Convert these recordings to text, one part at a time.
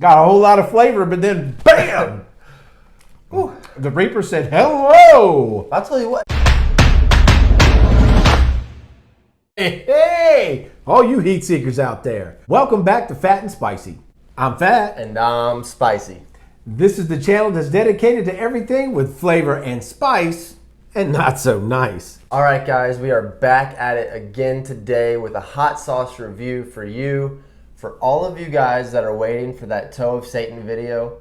Got a whole lot of flavor, but then bam! Ooh, the Reaper said, hello! I'll tell you what. Hey! All you heat seekers out there. Welcome back to Fat and Spicy. I'm Fat. And I'm Spicy. This is the channel that's dedicated to everything with flavor and spice and not so nice. All right, guys, we are back at it again today with a hot sauce review for you. For all of you guys that are waiting for that Toe of Satan video,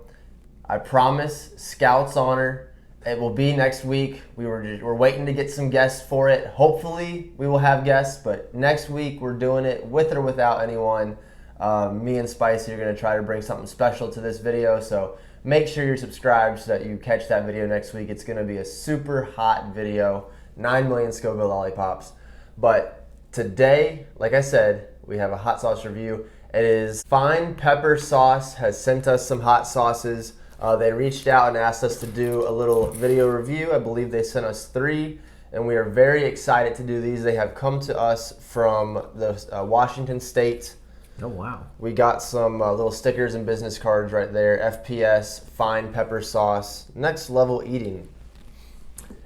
I promise, Scout's honor, it will be next week. We're waiting to get some guests for it. Hopefully, we will have guests, but next week we're doing it with or without anyone. Me and Spicy are going to try to bring something special to this video, so make sure you're subscribed so that you catch that video next week. It's going to be a super hot video, 9 million Scoville lollipops. But today, like I said, we have a hot sauce review. It is Fine Pepper Sauce has sent us some hot sauces. They reached out and asked us to do a little video review. I believe they sent us 3, and we are very excited to do these. They have come to us from the Washington State. Oh, wow. We got some little stickers and business cards right there. FPS, Fine Pepper Sauce, Next Level Eating.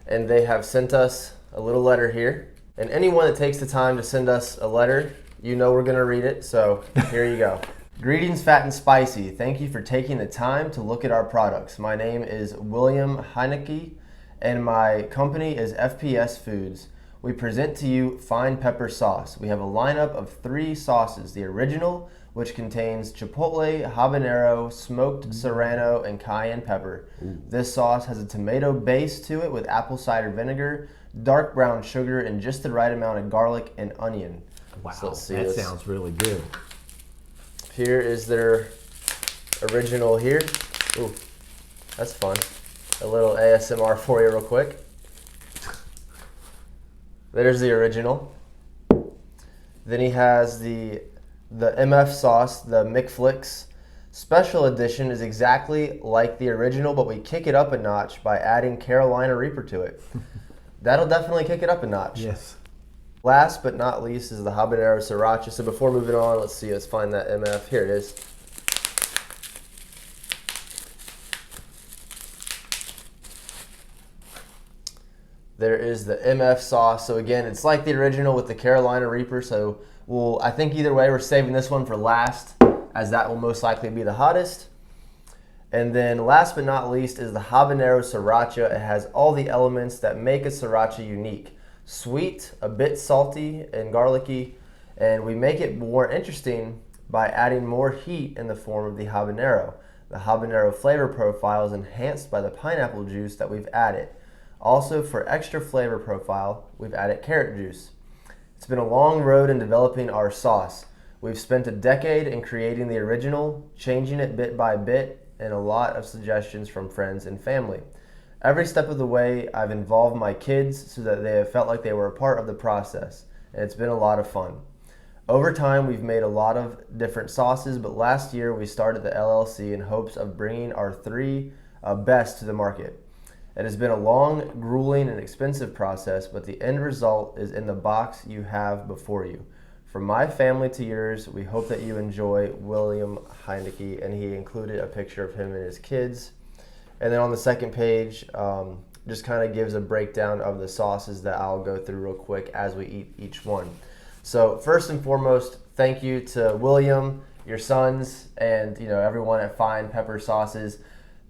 And they have sent us a little letter here. And anyone that takes the time to send us a letter, you know we're going to read it, so here you go. Greetings, Fat and Spicy. Thank you for taking the time to look at our products. My name is William Heinecke, and my company is FPS Foods. We present to you Fine Pepper Sauce. We have a lineup of 3 sauces. The original, which contains chipotle, habanero, smoked serrano, and cayenne pepper. Ooh. This sauce has a tomato base to it with apple cider vinegar, dark brown sugar, and just the right amount of garlic and onion. Wow, so let's see that this. Sounds really good. Here is their original here. Ooh, that's fun. A little ASMR for you real quick. There's the original. Then he has the MF sauce, the McFlix. Special edition is exactly like the original, but we kick it up a notch by adding Carolina Reaper to it. That'll definitely kick it up a notch. Yes. Last but not least is the Habanero Sriracha. So before moving on, let's find that MF. Here it is. There is the MF sauce. So again, it's like the original with the Carolina Reaper. So I think either way, we're saving this one for last, as that will most likely be the hottest. And then last but not least is the Habanero Sriracha. It has all the elements that make a Sriracha unique. Sweet, a bit salty and garlicky, and we make it more interesting by adding more heat in the form of the habanero. The habanero flavor profile is enhanced by the pineapple juice that we've added. Also, for extra flavor profile, we've added carrot juice. It's been a long road in developing our sauce. We've spent a decade in creating the original, changing it bit by bit, and a lot of suggestions from friends and family. Every step of the way, I've involved my kids so that they have felt like they were a part of the process, and it's been a lot of fun. Over time, we've made a lot of different sauces, but last year we started the LLC in hopes of bringing our 3 best to the market. It has been a long, grueling, and expensive process, but the end result is in the box you have before you. From my family to yours, we hope that you enjoy William Heinecke, and he included a picture of him and his kids. And then on the second page, just kind of gives a breakdown of the sauces that I'll go through real quick as we eat each one. So first and foremost, thank you to William, your sons, and everyone at Fine Pepper Sauces.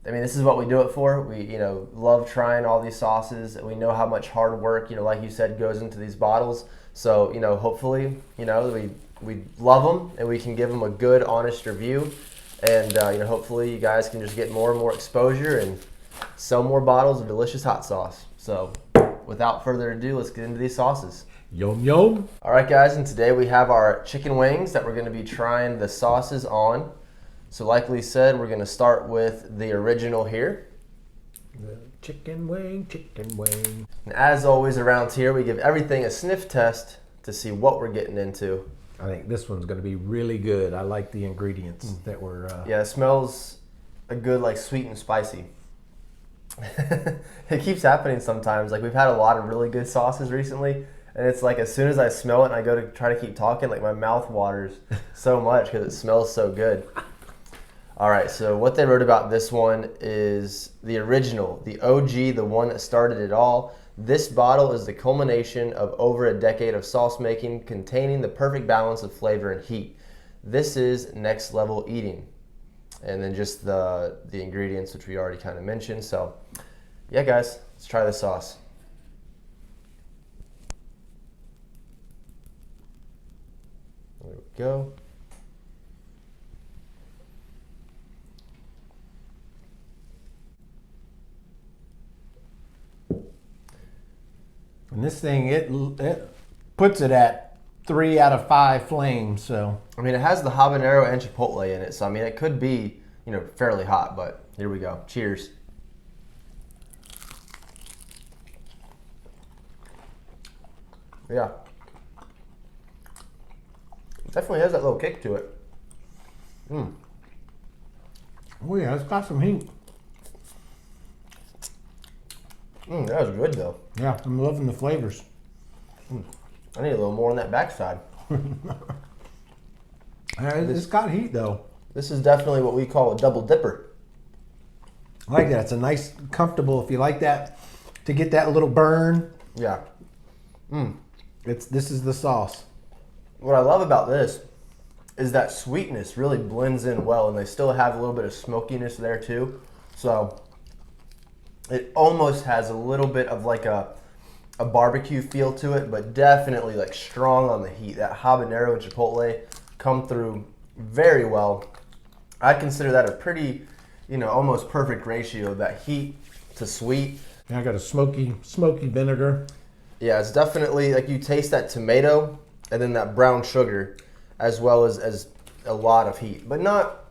I mean, this is what we do it for. We love trying all these sauces. We know how much hard work, like you said, goes into these bottles. So hopefully, we love them and we can give them a good, honest review. And hopefully you guys can just get more and more exposure and sell more bottles of delicious hot sauce. So without further ado, let's get into these sauces. Yum, yum. All right, guys, and today we have our chicken wings that we're going to be trying the sauces on. So like we said, we're going to start with the original here. The chicken wing, chicken wing. And as always around here, we give everything a sniff test to see what we're getting into. I think this one's going to be really good. I like the ingredients that were... Yeah, it smells a good, sweet and spicy. It keeps happening sometimes. We've had a lot of really good sauces recently, and it's as soon as I smell it and I go to try to keep talking, my mouth waters so much because it smells so good. All right, so what they wrote about this one is the original, the OG, the one that started it all. This bottle is the culmination of over a decade of sauce making, containing the perfect balance of flavor and heat. This is next level eating. And then just the ingredients, which we already kind of mentioned. So, yeah, guys, let's try the sauce. There we go. And this thing, it puts it at 3 out of 5 flames. So I mean, it has the habanero and chipotle in it, so I mean, it could be, fairly hot. But here we go. Cheers. Yeah, it definitely has that little kick to it. oh yeah, it's got some heat. That was good though. Yeah, I'm loving the flavors. I need a little more on that backside. It's got heat though. This is definitely what we call a double dipper. I like that. It's a nice, comfortable. If you like that, to get that little burn. Yeah. This is the sauce. What I love about this is that sweetness really blends in well, and they still have a little bit of smokiness there too. So it almost has a little bit of like a barbecue feel to it, but definitely like strong on the heat. That habanero and chipotle come through very well. I consider that a pretty, almost perfect ratio of that heat to sweet. And I got a smoky vinegar. Yeah, it's definitely like you taste that tomato and then that brown sugar, as well as a lot of heat, but not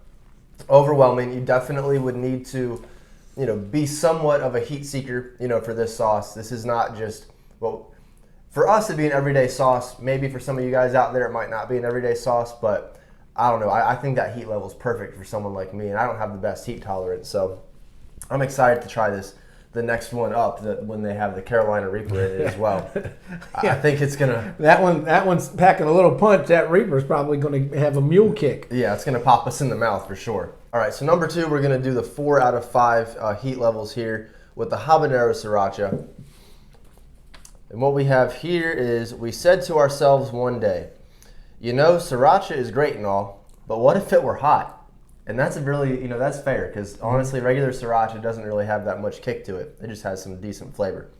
overwhelming. You definitely would need to, be somewhat of a heat seeker, for this sauce. This is not just, well, for us it'd be an everyday sauce. Maybe for some of you guys out there it might not be an everyday sauce, but I don't know. I think that heat level is perfect for someone like me, and I don't have the best heat tolerance, so I'm excited to try this. The next one up, when they have the Carolina Reaper in it as well. Yeah. I think it's gonna. That one's packing a little punch. That Reaper's probably going to have a mule kick. Yeah, it's gonna pop us in the mouth for sure. All right, so number 2, we're gonna do the 4 out of 5 heat levels here with the Habanero Sriracha. And what we have here is, we said to ourselves one day, Sriracha is great and all, but what if it were hot? And that's a really, that's fair, because honestly, regular Sriracha doesn't really have that much kick to it. It just has some decent flavor.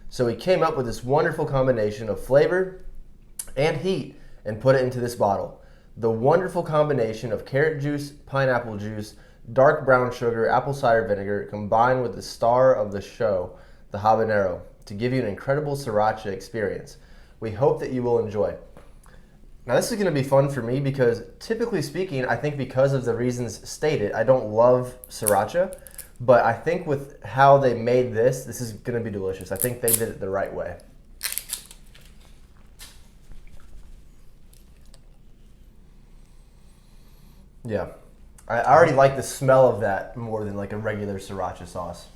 So we came up with this wonderful combination of flavor and heat and put it into this bottle. The wonderful combination of carrot juice, pineapple juice, dark brown sugar, apple cider vinegar, combined with the star of the show, the habanero, to give you an incredible Sriracha experience. We hope that you will enjoy. Now this is going to be fun for me because, typically speaking, I think because of the reasons stated, I don't love Sriracha, but I think with how they made this is going to be delicious. I think they did it the right way. Yeah, I already like the smell of that more than like a regular Sriracha sauce.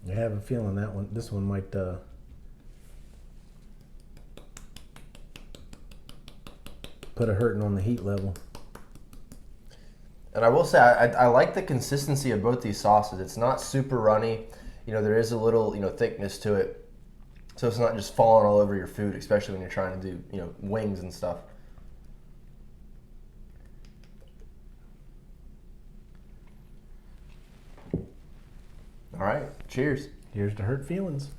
I have a feeling this one might put a hurting on the heat level. And I will say, I like the consistency of both these sauces. It's not super runny. There is a little, thickness to it. So it's not just falling all over your food, especially when you're trying to do, wings and stuff. All right, cheers. Here's to hurt feelings.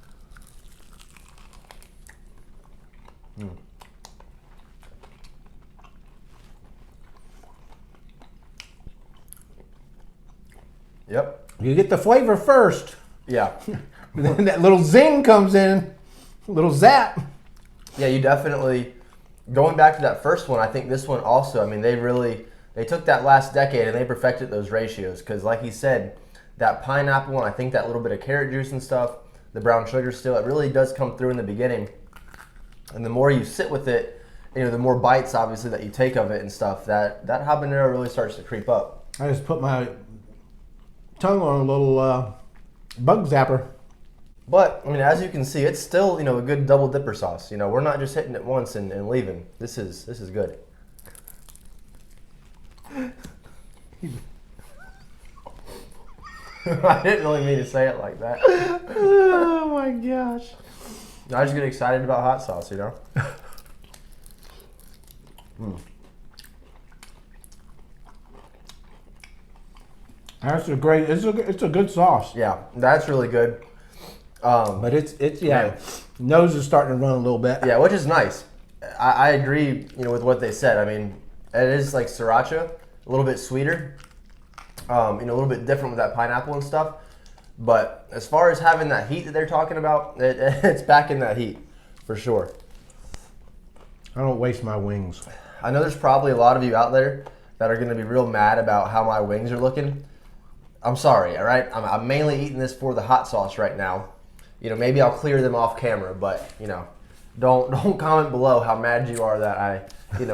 Yep. You get the flavor first. Yeah. Then that little zing comes in, little zap. Yeah, you definitely, going back to that first one, I think this one also, I mean, they took that last decade and they perfected those ratios, because like he said, that pineapple and I think that little bit of carrot juice and stuff, the brown sugar still, it really does come through in the beginning. And the more you sit with it, the more bites obviously that you take of it and stuff, that habanero really starts to creep up. I just put my tongue on a little bug zapper. But I mean, as you can see, it's still a good double dipper sauce. We're not just hitting it once and leaving. This is good. I didn't really mean to say it like that. Oh my gosh. I just get excited about hot sauce, That's a great. It's a good sauce. Yeah, that's really good. But it's nose is starting to run a little bit. Yeah, which is nice. I agree, with what they said. I mean, it is like sriracha, a little bit sweeter, a little bit different with that pineapple and stuff. But as far as having that heat that they're talking about, it's back in that heat for sure. I don't waste my wings. I know there's probably a lot of you out there that are going to be real mad about how my wings are looking. I'm sorry, all right? I'm mainly eating this for the hot sauce right now. Maybe I'll clear them off camera, but don't comment below how mad you are that I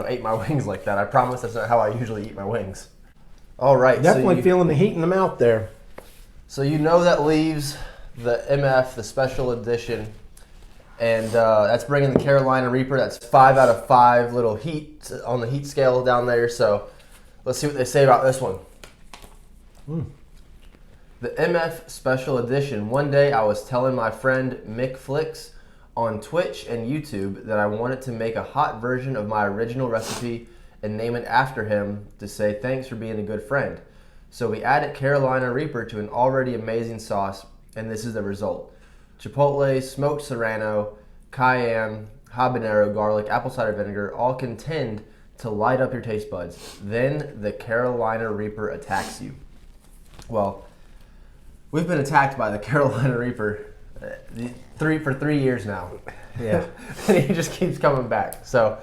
ate my wings like that. I promise that's not how I usually eat my wings. All right, Definitely feeling the heat in the mouth there. So that leaves the MF, the special edition, and that's bringing the Carolina Reaper. That's 5 out of 5 little heat on the heat scale down there. So let's see what they say about this one. The MF Special Edition. One day I was telling my friend Mick Flicks on Twitch and YouTube that I wanted to make a hot version of my original recipe and name it after him to say thanks for being a good friend. So we added Carolina Reaper to an already amazing sauce, and this is the result. Chipotle, smoked serrano, cayenne, habanero, garlic, apple cider vinegar all contend to light up your taste buds. Then the Carolina Reaper attacks you. Well, we've been attacked by the Carolina Reaper for 3 years now. Yeah. And he just keeps coming back. So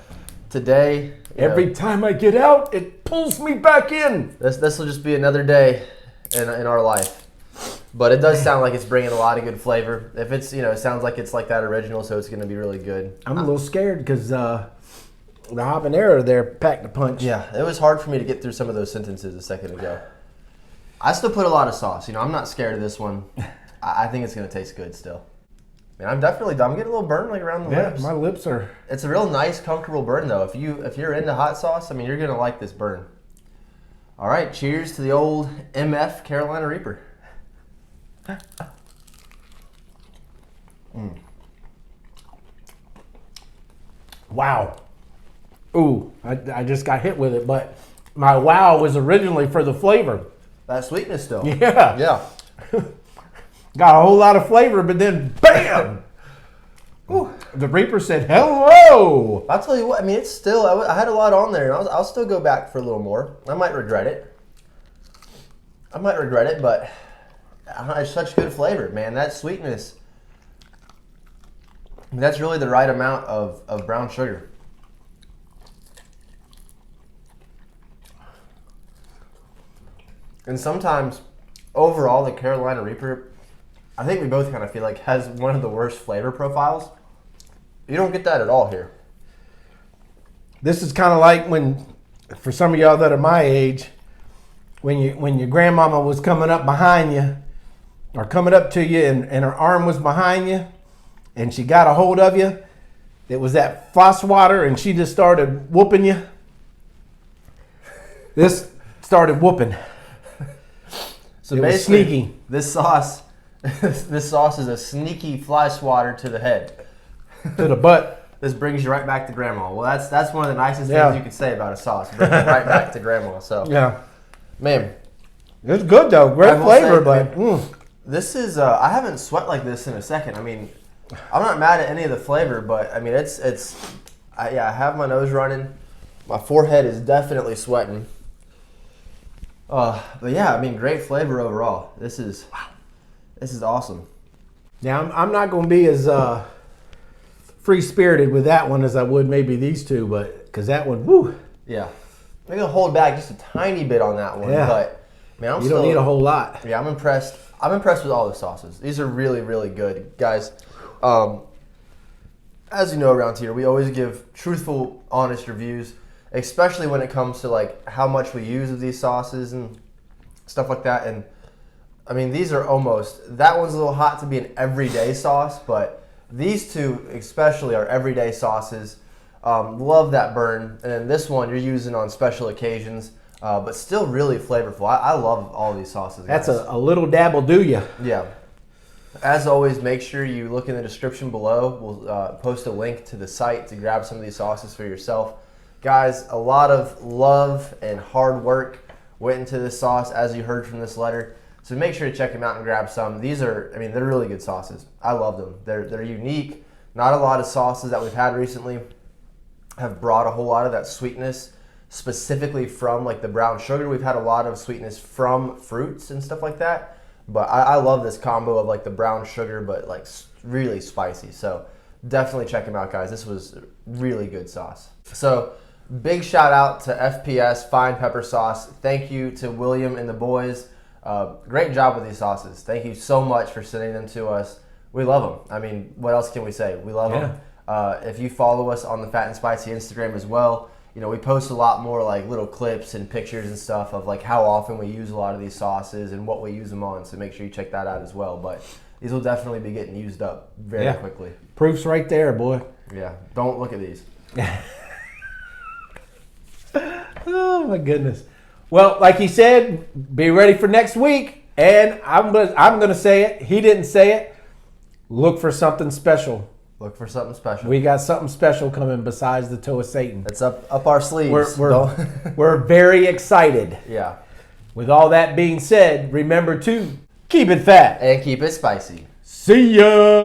today, Every time I get out, it pulls me back in. this will just be another day in our life. But it does sound like it's bringing a lot of good flavor. If it's, it sounds like it's like that original, so it's going to be really good. I'm a little scared because the habanero there packed a punch. Yeah, it was hard for me to get through some of those sentences a second ago. I still put a lot of sauce. I'm not scared of this one. I think it's going to taste good still. Man, I'm getting a little burn around the lips. My lips are. It's a real nice, comfortable burn though. If you're into hot sauce, you're going to like this burn. All right, cheers to the old MF Carolina Reaper. Wow. Ooh, I just got hit with it, but my wow was originally for the flavor. That sweetness still. Yeah. Yeah. Got a whole lot of flavor, but then bam! Ooh, the Reaper said, hello! I'll tell you what, it's still, I had a lot on there, and I'll still go back for a little more. I might regret it, but it's such good flavor, man. That sweetness, that's really the right amount of brown sugar. And sometimes, overall, the Carolina Reaper, I think we both kind of feel like has one of the worst flavor profiles. You don't get that at all here. This is kind of like when, for some of y'all that are my age, when your grandmama was coming up behind you, or coming up to you, and her arm was behind you, and she got a hold of you. It was that floss water, and she just started whooping you. This started whooping. So it was sneaky. This sauce is a sneaky fly swatter to the head. To the butt. This brings you right back to grandma. Well, that's one of the nicest things you could say about a sauce. Bring it right back to grandma. So yeah, man, it's good though. Great flavor, but this is I haven't sweat like this in a second. I'm not mad at any of the flavor, but I have my nose running. My forehead is definitely sweating. But yeah, great flavor overall. This is awesome. Now I'm not going to be as free-spirited with that one as I would maybe these two, but because that one, woo. Yeah, I'm gonna hold back just a tiny bit on that one. Yeah. But man, you don't need a whole lot. Yeah, I'm impressed. I'm impressed with all the sauces. These are really, really good, guys. As you know, around here, we always give truthful, honest reviews, especially when it comes to like how much we use of these sauces and stuff like that. And I mean, these are almost, that one's a little hot to be an everyday sauce, but these two especially are everyday sauces. Love that burn. And then this one you're using on special occasions, but still really flavorful. I love all these sauces, guys. That's a little dabble, do ya? Yeah. As always, make sure you look in the description below. We'll post a link to the site to grab some of these sauces for yourself. Guys, a lot of love and hard work went into this sauce, as you heard from this letter. So make sure to check them out and grab some. These are, I mean, they're really good sauces. I love them. They're unique. Not a lot of sauces that we've had recently have brought a whole lot of that sweetness specifically from like the brown sugar. We've had a lot of sweetness from fruits and stuff like that. But I love this combo of like the brown sugar, but like really spicy. So definitely check them out, guys. This was really good sauce. So big shout out to FPS Fine Pepper Sauce. Thank you to William and the boys. Great job with these sauces. Thank you so much for sending them to us. We love them. I mean, what else can we say? We love them. If you follow us on the Fat and Spicy Instagram as well, you know, we post a lot more like little clips and pictures and stuff of like how often we use a lot of these sauces and what we use them on. So make sure you check that out as well. But these will definitely be getting used up very quickly. Proof's right there, boy. Yeah. Don't look at these. Oh my goodness. Well, like he said, be ready for next week. And I'm gonna say it. He didn't say it. Look for something special. Look for something special. We got something special coming besides the toe of Satan. It's up our sleeves. We're very excited. Yeah. With all that being said, remember to keep it fat And keep it spicy. See ya.